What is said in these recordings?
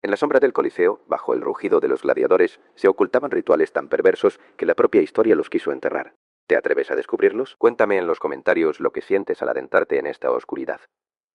En la sombra del Coliseo, bajo el rugido de los gladiadores, se ocultaban rituales tan perversos que la propia historia los quiso enterrar. ¿Te atreves a descubrirlos? Cuéntame en los comentarios lo que sientes al adentrarte en esta oscuridad.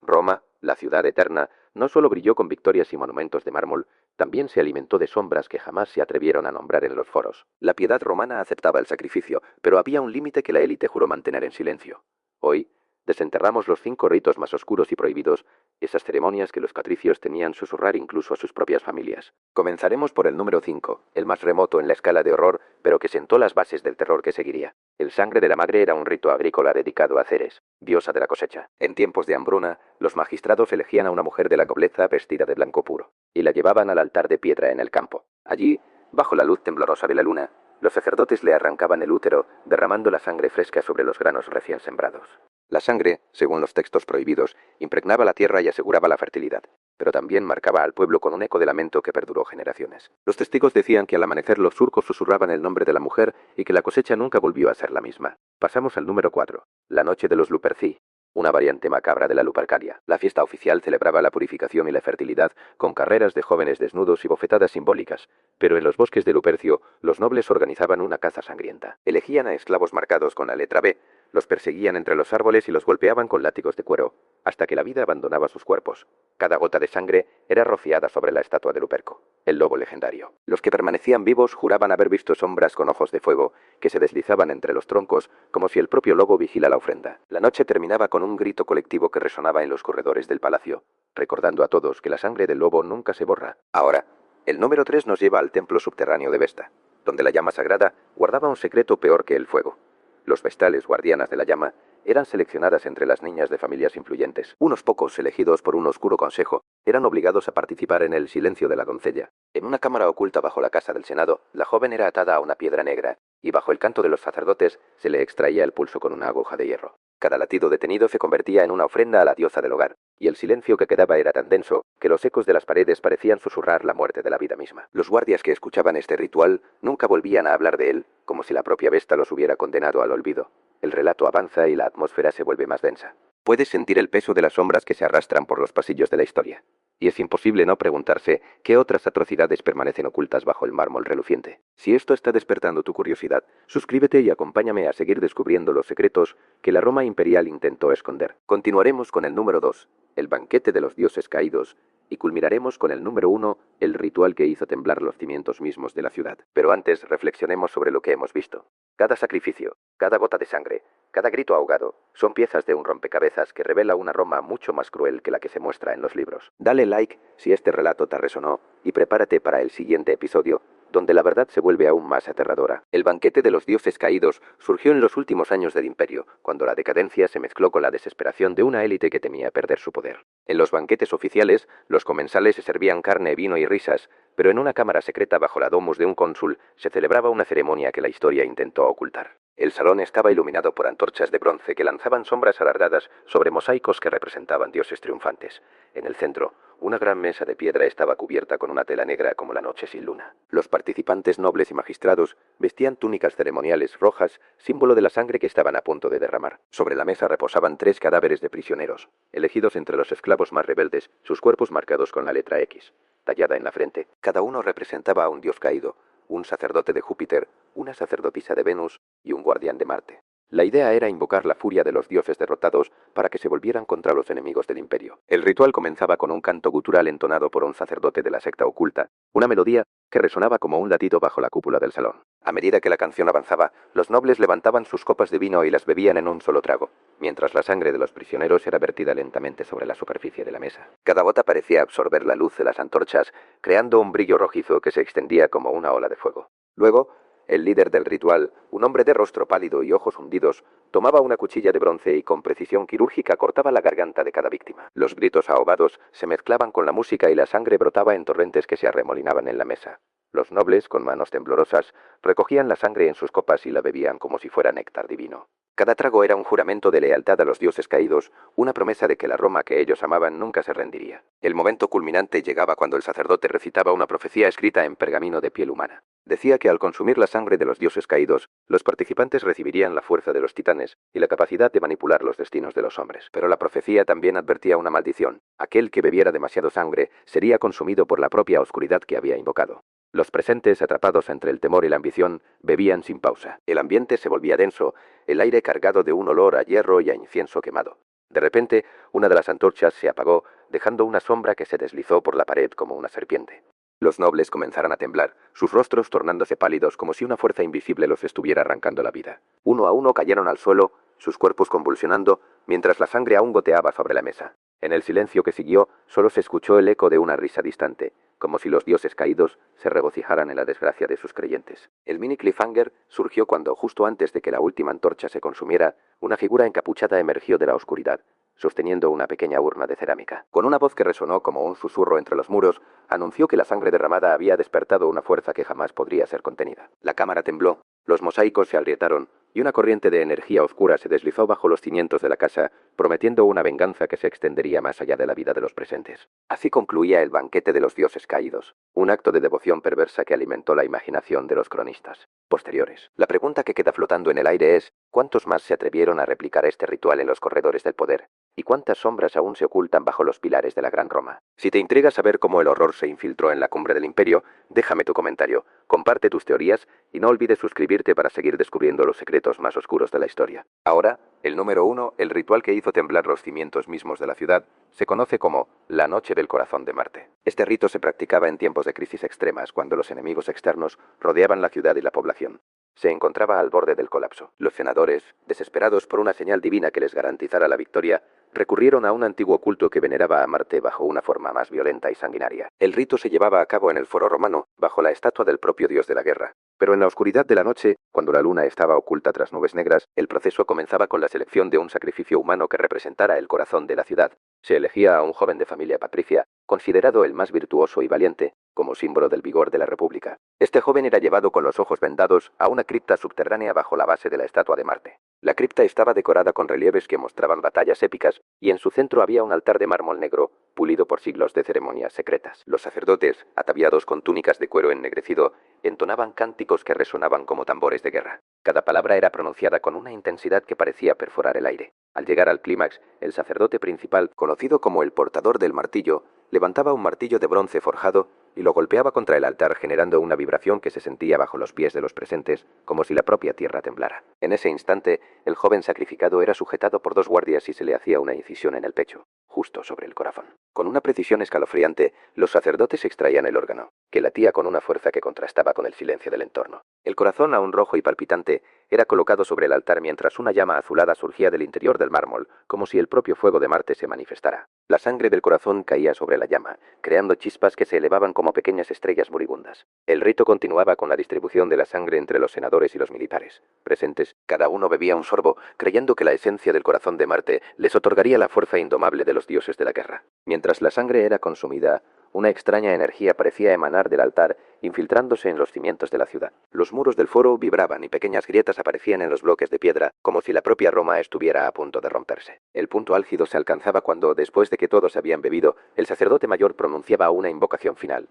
Roma, la ciudad eterna, no solo brilló con victorias y monumentos de mármol, también se alimentó de sombras que jamás se atrevieron a nombrar en los foros. La piedad romana aceptaba el sacrificio, pero había un límite que la élite juró mantener en silencio. Hoy, desenterramos los 5 ritos más oscuros y prohibidos, esas ceremonias que los patricios temían susurrar incluso a sus propias familias. Comenzaremos por el número 5, el más remoto en la escala de horror, pero que sentó las bases del terror que seguiría. El sangre de la madre era un rito agrícola dedicado a Ceres, diosa de la cosecha. En tiempos de hambruna, los magistrados elegían a una mujer de la nobleza vestida de blanco puro, y la llevaban al altar de piedra en el campo. Allí, bajo la luz temblorosa de la luna, los sacerdotes le arrancaban el útero, derramando la sangre fresca sobre los granos recién sembrados. La sangre, según los textos prohibidos, impregnaba la tierra y aseguraba la fertilidad, pero también marcaba al pueblo con un eco de lamento que perduró generaciones. Los testigos decían que al amanecer los surcos susurraban el nombre de la mujer y que la cosecha nunca volvió a ser la misma. Pasamos al número 4, la noche de los Luperci, una variante macabra de la Lupercalia. La fiesta oficial celebraba la purificación y la fertilidad con carreras de jóvenes desnudos y bofetadas simbólicas, pero en los bosques de Lupercio los nobles organizaban una caza sangrienta. Elegían a esclavos marcados con la letra B, los perseguían entre los árboles y los golpeaban con látigos de cuero, hasta que la vida abandonaba sus cuerpos. Cada gota de sangre era rociada sobre la estatua de Luperco, el lobo legendario. Los que permanecían vivos juraban haber visto sombras con ojos de fuego que se deslizaban entre los troncos como si el propio lobo vigila la ofrenda. La noche terminaba con un grito colectivo que resonaba en los corredores del palacio, recordando a todos que la sangre del lobo nunca se borra. Ahora, el número 3 nos lleva al templo subterráneo de Vesta, donde la llama sagrada guardaba un secreto peor que el fuego. Los vestales guardianas de la llama eran seleccionadas entre las niñas de familias influyentes. Unos pocos, elegidos por un oscuro consejo, eran obligados a participar en el silencio de la doncella. En una cámara oculta bajo la casa del Senado, la joven era atada a una piedra negra, y bajo el canto de los sacerdotes se le extraía el pulso con una aguja de hierro. Cada latido detenido se convertía en una ofrenda a la diosa del hogar, y el silencio que quedaba era tan denso que los ecos de las paredes parecían susurrar la muerte de la vida misma. Los guardias que escuchaban este ritual nunca volvían a hablar de él, como si la propia Vesta los hubiera condenado al olvido. El relato avanza y la atmósfera se vuelve más densa. Puedes sentir el peso de las sombras que se arrastran por los pasillos de la historia, y es imposible no preguntarse qué otras atrocidades permanecen ocultas bajo el mármol reluciente. Si esto está despertando tu curiosidad, suscríbete y acompáñame a seguir descubriendo los secretos que la Roma imperial intentó esconder. Continuaremos con el número 2, el banquete de los dioses caídos, y culminaremos con el número 1, el ritual que hizo temblar los cimientos mismos de la ciudad. Pero antes reflexionemos sobre lo que hemos visto. Cada sacrificio, cada gota de sangre, cada grito ahogado, son piezas de un rompecabezas que revela una Roma mucho más cruel que la que se muestra en los libros. Dale like si este relato te resonó y prepárate para el siguiente episodio, donde la verdad se vuelve aún más aterradora. El banquete de los dioses caídos surgió en los últimos años del imperio, cuando la decadencia se mezcló con la desesperación de una élite que temía perder su poder. En los banquetes oficiales, los comensales se servían carne, vino y risas, pero en una cámara secreta bajo la domus de un cónsul se celebraba una ceremonia que la historia intentó ocultar. El salón estaba iluminado por antorchas de bronce que lanzaban sombras alargadas sobre mosaicos que representaban dioses triunfantes. En el centro, una gran mesa de piedra estaba cubierta con una tela negra como la noche sin luna. Los participantes nobles y magistrados vestían túnicas ceremoniales rojas, símbolo de la sangre que estaban a punto de derramar. Sobre la mesa reposaban 3 cadáveres de prisioneros, elegidos entre los esclavos más rebeldes, sus cuerpos marcados con la letra X, tallada en la frente. Cada uno representaba a un dios caído, un sacerdote de Júpiter, una sacerdotisa de Venus y un guardián de Marte. La idea era invocar la furia de los dioses derrotados para que se volvieran contra los enemigos del imperio. El ritual comenzaba con un canto gutural entonado por un sacerdote de la secta oculta, una melodía que resonaba como un latido bajo la cúpula del salón. A medida que la canción avanzaba, los nobles levantaban sus copas de vino y las bebían en un solo trago, mientras la sangre de los prisioneros era vertida lentamente sobre la superficie de la mesa. Cada gota parecía absorber la luz de las antorchas, creando un brillo rojizo que se extendía como una ola de fuego. Luego, el líder del ritual, un hombre de rostro pálido y ojos hundidos, tomaba una cuchilla de bronce y con precisión quirúrgica cortaba la garganta de cada víctima. Los gritos ahogados se mezclaban con la música y la sangre brotaba en torrentes que se arremolinaban en la mesa. Los nobles, con manos temblorosas, recogían la sangre en sus copas y la bebían como si fuera néctar divino. Cada trago era un juramento de lealtad a los dioses caídos, una promesa de que la Roma que ellos amaban nunca se rendiría. El momento culminante llegaba cuando el sacerdote recitaba una profecía escrita en pergamino de piel humana. Decía que al consumir la sangre de los dioses caídos, los participantes recibirían la fuerza de los titanes y la capacidad de manipular los destinos de los hombres. Pero la profecía también advertía una maldición. Aquel que bebiera demasiado sangre sería consumido por la propia oscuridad que había invocado. Los presentes, atrapados entre el temor y la ambición, bebían sin pausa. El ambiente se volvía denso, el aire cargado de un olor a hierro y a incienso quemado. De repente, una de las antorchas se apagó, dejando una sombra que se deslizó por la pared como una serpiente. Los nobles comenzaron a temblar, sus rostros tornándose pálidos como si una fuerza invisible los estuviera arrancando la vida. Uno a uno cayeron al suelo, sus cuerpos convulsionando, mientras la sangre aún goteaba sobre la mesa. En el silencio que siguió, solo se escuchó el eco de una risa distante, como si los dioses caídos se regocijaran en la desgracia de sus creyentes. El mini cliffhanger surgió cuando, justo antes de que la última antorcha se consumiera, una figura encapuchada emergió de la oscuridad, sosteniendo una pequeña urna de cerámica. Con una voz que resonó como un susurro entre los muros, anunció que la sangre derramada había despertado una fuerza que jamás podría ser contenida. La cámara tembló, los mosaicos se agrietaron, y una corriente de energía oscura se deslizó bajo los cimientos de la casa, prometiendo una venganza que se extendería más allá de la vida de los presentes. Así concluía el banquete de los dioses caídos, un acto de devoción perversa que alimentó la imaginación de los cronistas posteriores. La pregunta que queda flotando en el aire es, ¿cuántos más se atrevieron a replicar este ritual en los corredores del poder? ¿Y cuántas sombras aún se ocultan bajo los pilares de la Gran Roma? Si te intriga saber cómo el horror se infiltró en la cumbre del imperio, déjame tu comentario, comparte tus teorías y no olvides suscribirte para seguir descubriendo los secretos más oscuros de la historia. Ahora, el número 1, el ritual que hizo temblar los cimientos mismos de la ciudad, se conoce como la Noche del Corazón de Marte. Este rito se practicaba en tiempos de crisis extremas, cuando los enemigos externos rodeaban la ciudad y la población. Se encontraba al borde del colapso. Los senadores, desesperados por una señal divina que les garantizara la victoria, recurrieron a un antiguo culto que veneraba a Marte bajo una forma más violenta y sanguinaria. El rito se llevaba a cabo en el Foro Romano, bajo la estatua del propio dios de la guerra. Pero en la oscuridad de la noche, cuando la luna estaba oculta tras nubes negras, el proceso comenzaba con la selección de un sacrificio humano que representara el corazón de la ciudad. Se elegía a un joven de familia patricia, considerado el más virtuoso y valiente, como símbolo del vigor de la República. Este joven era llevado con los ojos vendados a una cripta subterránea bajo la base de la estatua de Marte. La cripta estaba decorada con relieves que mostraban batallas épicas, y en su centro había un altar de mármol negro, pulido por siglos de ceremonias secretas. Los sacerdotes, ataviados con túnicas de cuero ennegrecido, entonaban cánticos que resonaban como tambores de guerra. Cada palabra era pronunciada con una intensidad que parecía perforar el aire. Al llegar al clímax, el sacerdote principal, conocido como el portador del martillo, levantaba un martillo de bronce forjado y lo golpeaba contra el altar, generando una vibración que se sentía bajo los pies de los presentes, como si la propia tierra temblara. En ese instante, el joven sacrificado era sujetado por 2 guardias y se le hacía una incisión en el pecho, justo sobre el corazón. Con una precisión escalofriante, los sacerdotes extraían el órgano, que latía con una fuerza que contrastaba con el silencio del entorno. El corazón, aún rojo y palpitante, era colocado sobre el altar mientras una llama azulada surgía del interior del mármol, como si el propio fuego de Marte se manifestara. La sangre del corazón caía sobre la llama, creando chispas que se elevaban como pequeñas estrellas moribundas. El rito continuaba con la distribución de la sangre entre los senadores y los militares. Presentes, cada uno bebía un sorbo, creyendo que la esencia del corazón de Marte les otorgaría la fuerza indomable de los dioses de la guerra. Mientras la sangre era consumida, una extraña energía parecía emanar del altar, infiltrándose en los cimientos de la ciudad. Los muros del foro vibraban y pequeñas grietas aparecían en los bloques de piedra, como si la propia Roma estuviera a punto de romperse. El punto álgido se alcanzaba cuando, después de que todos habían bebido, el sacerdote mayor pronunciaba una invocación final.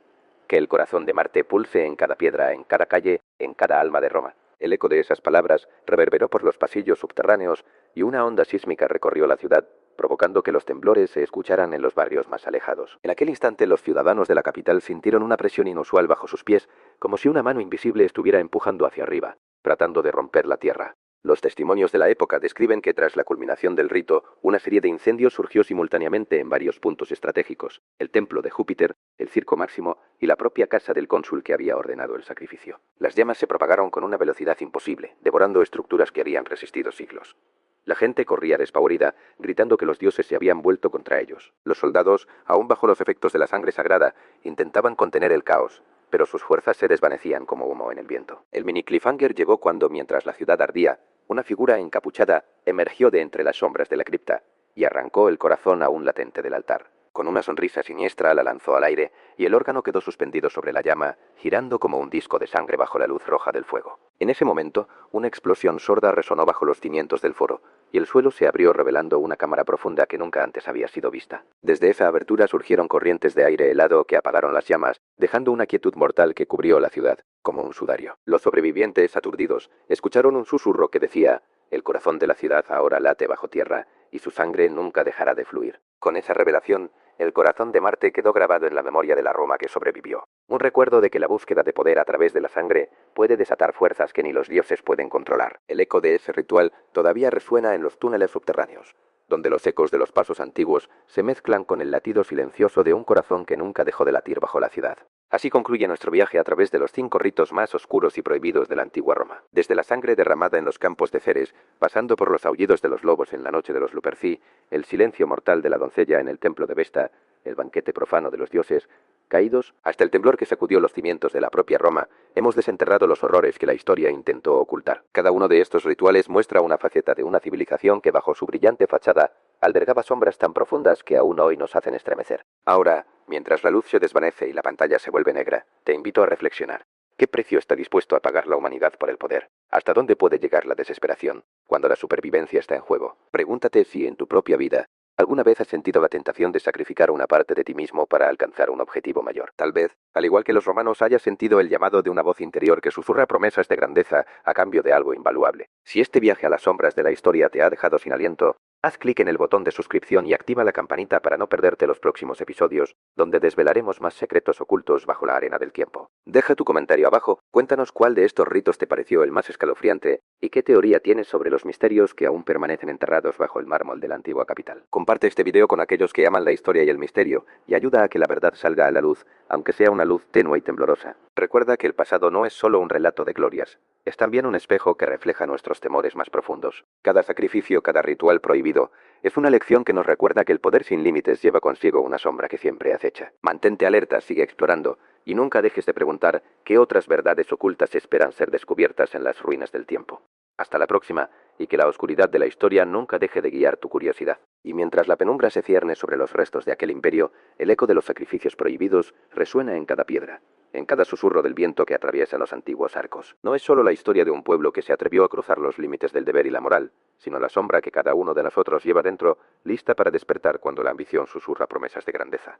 Que el corazón de Marte pulse en cada piedra, en cada calle, en cada alma de Roma. El eco de esas palabras reverberó por los pasillos subterráneos y una onda sísmica recorrió la ciudad, provocando que los temblores se escucharan en los barrios más alejados. En aquel instante los ciudadanos de la capital sintieron una presión inusual bajo sus pies, como si una mano invisible estuviera empujando hacia arriba, tratando de romper la tierra. Los testimonios de la época describen que tras la culminación del rito, una serie de incendios surgió simultáneamente en varios puntos estratégicos: el templo de Júpiter, el circo Máximo y la propia casa del cónsul que había ordenado el sacrificio. Las llamas se propagaron con una velocidad imposible, devorando estructuras que habían resistido siglos. La gente corría despavorida, gritando que los dioses se habían vuelto contra ellos. Los soldados, aún bajo los efectos de la sangre sagrada, intentaban contener el caos, pero sus fuerzas se desvanecían como humo en el viento. El mini cliffhanger llegó cuando, mientras la ciudad ardía, una figura encapuchada emergió de entre las sombras de la cripta y arrancó el corazón aún latente del altar. Con una sonrisa siniestra la lanzó al aire y el órgano quedó suspendido sobre la llama, girando como un disco de sangre bajo la luz roja del fuego. En ese momento, una explosión sorda resonó bajo los cimientos del foro, y el suelo se abrió revelando una cámara profunda que nunca antes había sido vista. Desde esa abertura surgieron corrientes de aire helado que apagaron las llamas, dejando una quietud mortal que cubrió la ciudad, como un sudario. Los sobrevivientes, aturdidos, escucharon un susurro que decía: el corazón de la ciudad ahora late bajo tierra, y su sangre nunca dejará de fluir. Con esa revelación, el corazón de Marte quedó grabado en la memoria de la Roma que sobrevivió. Un recuerdo de que la búsqueda de poder a través de la sangre puede desatar fuerzas que ni los dioses pueden controlar. El eco de ese ritual todavía resuena en los túneles subterráneos, donde los ecos de los pasos antiguos se mezclan con el latido silencioso de un corazón que nunca dejó de latir bajo la ciudad. Así concluye nuestro viaje a través de los 5 ritos más oscuros y prohibidos de la antigua Roma. Desde la sangre derramada en los campos de Ceres, pasando por los aullidos de los lobos en la noche de los Luperci, el silencio mortal de la doncella en el templo de Vesta, el banquete profano de los dioses caídos, hasta el temblor que sacudió los cimientos de la propia Roma, hemos desenterrado los horrores que la historia intentó ocultar. Cada uno de estos rituales muestra una faceta de una civilización que bajo su brillante fachada albergaba sombras tan profundas que aún hoy nos hacen estremecer. Ahora, mientras la luz se desvanece y la pantalla se vuelve negra, te invito a reflexionar. ¿Qué precio está dispuesto a pagar la humanidad por el poder? ¿Hasta dónde puede llegar la desesperación cuando la supervivencia está en juego? Pregúntate si en tu propia vida ¿alguna vez has sentido la tentación de sacrificar una parte de ti mismo para alcanzar un objetivo mayor? Tal vez, al igual que los romanos, hayas sentido el llamado de una voz interior que susurra promesas de grandeza a cambio de algo invaluable. Si este viaje a las sombras de la historia te ha dejado sin aliento, haz clic en el botón de suscripción y activa la campanita para no perderte los próximos episodios, donde desvelaremos más secretos ocultos bajo la arena del tiempo. Deja tu comentario abajo, cuéntanos cuál de estos ritos te pareció el más escalofriante y qué teoría tienes sobre los misterios que aún permanecen enterrados bajo el mármol de la antigua capital. Comparte este video con aquellos que aman la historia y el misterio y ayuda a que la verdad salga a la luz, aunque sea una luz tenue y temblorosa. Recuerda que el pasado no es solo un relato de glorias, es también un espejo que refleja nuestros temores más profundos. Cada sacrificio, cada ritual prohibido, es una lección que nos recuerda que el poder sin límites lleva consigo una sombra que siempre acecha. Mantente alerta, sigue explorando, y nunca dejes de preguntar qué otras verdades ocultas esperan ser descubiertas en las ruinas del tiempo. Hasta la próxima, y que la oscuridad de la historia nunca deje de guiar tu curiosidad. Y mientras la penumbra se cierne sobre los restos de aquel imperio, el eco de los sacrificios prohibidos resuena en cada piedra, en cada susurro del viento que atraviesa los antiguos arcos. No es solo la historia de un pueblo que se atrevió a cruzar los límites del deber y la moral, sino la sombra que cada uno de nosotros lleva dentro, lista para despertar cuando la ambición susurra promesas de grandeza.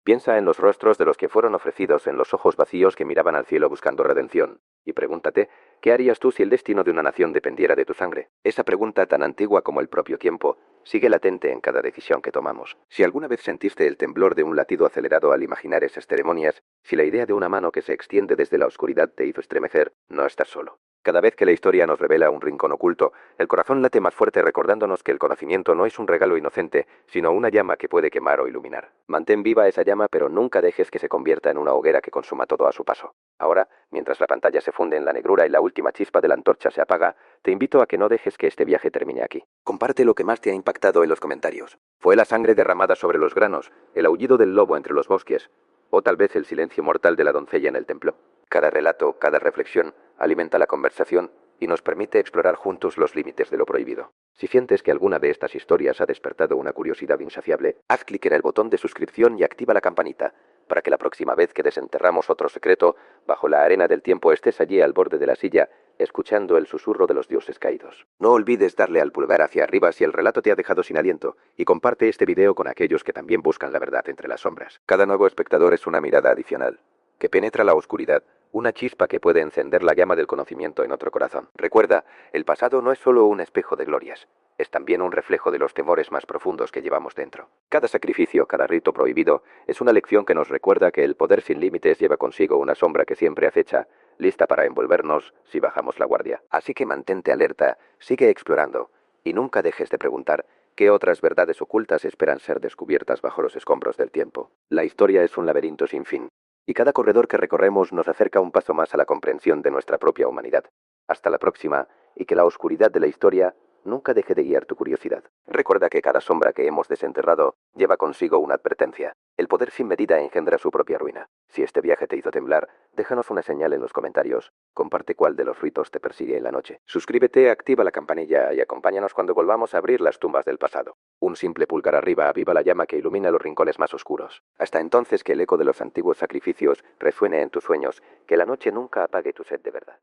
Piensa en los rostros de los que fueron ofrecidos, en los ojos vacíos que miraban al cielo buscando redención, y pregúntate, ¿qué harías tú si el destino de una nación dependiera de tu sangre? Esa pregunta, tan antigua como el propio tiempo, sigue latente en cada decisión que tomamos. Si alguna vez sentiste el temblor de un latido acelerado al imaginar esas ceremonias, si la idea de una mano que se extiende desde la oscuridad te hizo estremecer, no estás solo. Cada vez que la historia nos revela un rincón oculto, el corazón late más fuerte recordándonos que el conocimiento no es un regalo inocente, sino una llama que puede quemar o iluminar. Mantén viva esa llama, pero nunca dejes que se convierta en una hoguera que consuma todo a su paso. Ahora, mientras la pantalla se funde en la negrura y la última chispa de la antorcha se apaga, te invito a que no dejes que este viaje termine aquí. Comparte lo que más te ha impactado en los comentarios. ¿Fue la sangre derramada sobre los granos, el aullido del lobo entre los bosques, o tal vez el silencio mortal de la doncella en el templo? Cada relato, cada reflexión, alimenta la conversación y nos permite explorar juntos los límites de lo prohibido. Si sientes que alguna de estas historias ha despertado una curiosidad insaciable, haz clic en el botón de suscripción y activa la campanita, para que la próxima vez que desenterramos otro secreto, bajo la arena del tiempo estés allí al borde de la silla, escuchando el susurro de los dioses caídos. No olvides darle al pulgar hacia arriba si el relato te ha dejado sin aliento, y comparte este video con aquellos que también buscan la verdad entre las sombras. Cada nuevo espectador es una mirada adicional, que penetra la oscuridad, una chispa que puede encender la llama del conocimiento en otro corazón. Recuerda, el pasado no es solo un espejo de glorias, es también un reflejo de los temores más profundos que llevamos dentro. Cada sacrificio, cada rito prohibido, es una lección que nos recuerda que el poder sin límites lleva consigo una sombra que siempre acecha, lista para envolvernos si bajamos la guardia. Así que mantente alerta, sigue explorando, y nunca dejes de preguntar qué otras verdades ocultas esperan ser descubiertas bajo los escombros del tiempo. La historia es un laberinto sin fin, y cada corredor que recorremos nos acerca un paso más a la comprensión de nuestra propia humanidad. Hasta la próxima, y que la oscuridad de la historia nunca deje de guiar tu curiosidad. Recuerda que cada sombra que hemos desenterrado lleva consigo una advertencia. El poder sin medida engendra su propia ruina. Si este viaje te hizo temblar, déjanos una señal en los comentarios. Comparte cuál de los ritos te persigue en la noche. Suscríbete, activa la campanilla y acompáñanos cuando volvamos a abrir las tumbas del pasado. Un simple pulgar arriba aviva la llama que ilumina los rincones más oscuros. Hasta entonces, que el eco de los antiguos sacrificios resuene en tus sueños, que la noche nunca apague tu sed de verdad.